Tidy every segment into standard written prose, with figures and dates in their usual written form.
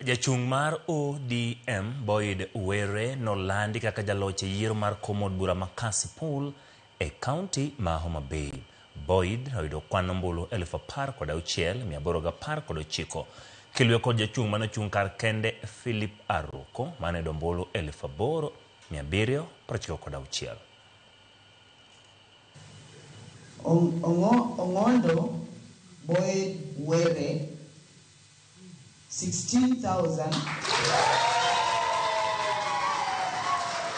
Jachung mar ODM Boyd Were nolandi kaka jaloch e yiero mar kom od bura ma Kasipul e kaunti ma Homa Bay. Boyd oyudo kwan ombulu 16,819 kilwe kod jachung manachung kar kende Philip Aruko mane ombulu 8,796. Ongondo Boyd Were 16,000.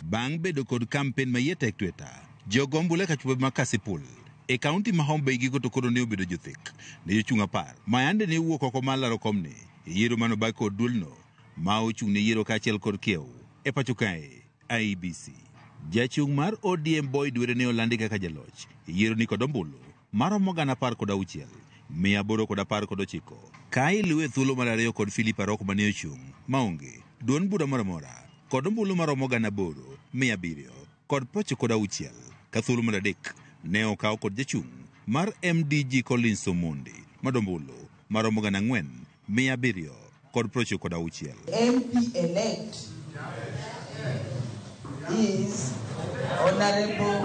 Bang bedo kod campaign mayete Twitter, jogombule kachupe ma Kasipul e kaunti ma Homa Bay giko to koro ne obedo jothek ne jochung apar mayande ne wuok oko mar laro komni yiero mano ba kod dulno ma ochung ne yiero kaachiel kod kiew e pacho kae IEBC. Jachung mar ODM Boyd Were ne olandi kaka jaloch yiero ni kod ombulu maromo 16,819 kae luwe thuolo mar ariyo kod Philip Aruko mane ochung maonge duond bura moramora kod ombulu maromo 8,796 ka thuolo mar adek ne okaw kod jachung mar MDG Collins Omondi madombulu maromo 4,796. MP elect is Honorable.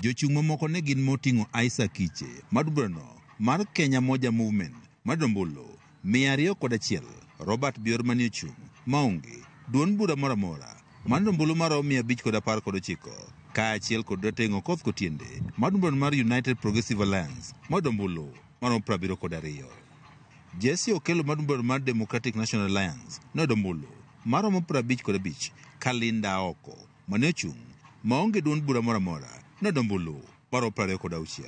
Jochung mamoko ne gin moting'o Isaac Kiche madubrano mar Kenya Moja Movement madombulu 201, Robert Bior mane ochung maonge duond bura moramora madombulu maromo 519 kaachiel kod Rateng' Okoth Kotiende madumbulu mar United Progressive Alliance madombulu maromo 72. Jesse Okelo madumbulu mar Democratic National Alliance nodombulu maromo 55 Kalinda Oko mane ochung maonge duond bura moramora nodombulu maromo 26.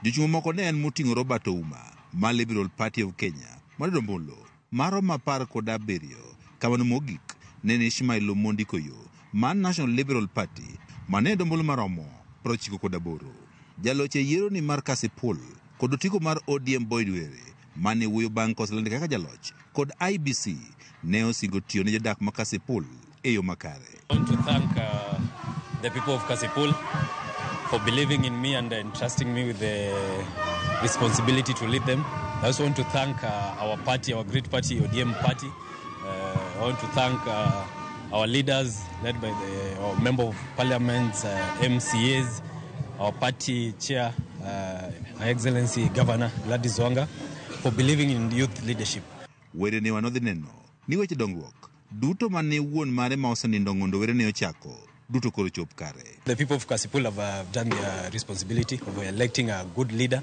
Jochung moko ne en moting'o Robert Ouma ma Liberal Party of Kenya madombulu maromo 17 kamano mogik ne Ishmael Omondi Koyo man National Liberal Party mane dombulu maromo 98. Jaloch e yiero ni mar Kasipul kod otiko mar ODM Boyd Were mane wuoyo bang' koselande kaka jaloch kod IEBC ne osingo tiyo ne jodak ma Kasipul e yo makare. I want to thank the people of Kasipul for believing in me and entrusting me with the responsibility to lead them. I also want to thank our party, our great party, ODM party. I want to thank our leaders led by our member of parliament, MCAs, our party chair, Her Excellency Governor Gladys Wanga, for believing in youth leadership. Were ne wanodhi neno ni weche dongruok duto mane wuon mare ma osenindo ng'ondo Were ne ochako duto koro chop kare. The people of Kasipul have done their responsibility of electing a good leader.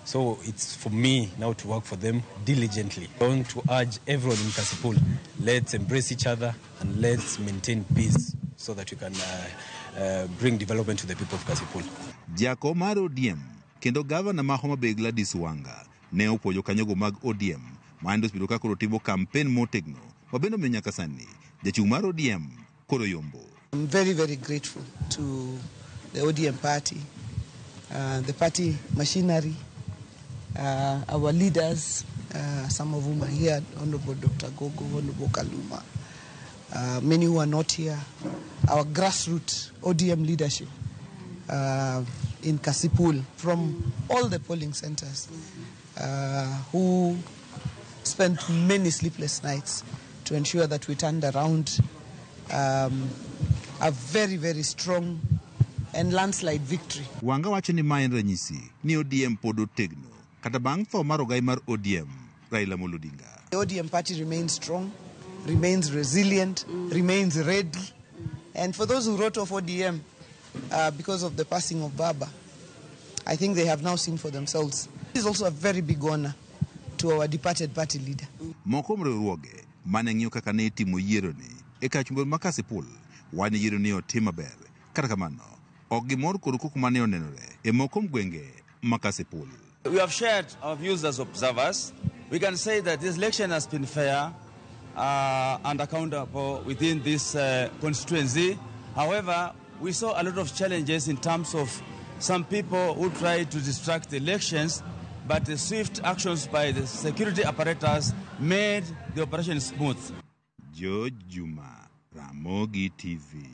So it's for me now to work for them diligently. I want to urge everyone in Kasipul, let's embrace each other and let's maintain peace so that we can bring development to the people of Kasipul. Jako mar ODM kendo gavana ma Homa Bay Gladys Wanga ne opojo kanyogo mag ODM mando spido ka koro timo campaign motegno mabendo menyaka sani jachung mar ODM koro yombo. I'm very, very grateful to the ODM party, the party machinery, our leaders, some of whom are here, Honorable Dr. Gogo, Honorable Kaluma, many who are not here, our grassroots ODM leadership in Kasipul from all the polling centers who spent many sleepless nights to ensure that we turned around a very, very strong and landslide victory. Wanga wacho ni maen ranyisi ni ODM pod otegno kata bang' tho mar ogai mar ODM Raila Amolo Odinga. The ODM party remains strong, remains resilient, remains ready. And for those who wrote off ODM because of the passing of Baba, I think they have now seen for themselves. This is also a very big honor to our departed party leader. Moko mriwruoge mane ng'iyo kaka ne itimo yiero ni e kachumbel ma Kasipul wani yiero ni otim maber kata kamano ok gimor kod kuku mane onenore e moko gwenge ma Kasipul. We have shared our views as observers. We can say that this election has been fair and accountable within this constituency. However, we saw a lot of challenges in terms of some people who tried to distract the elections, but the swift actions by the security apparatus made the operation smooth. George Juma, Ramogi TV.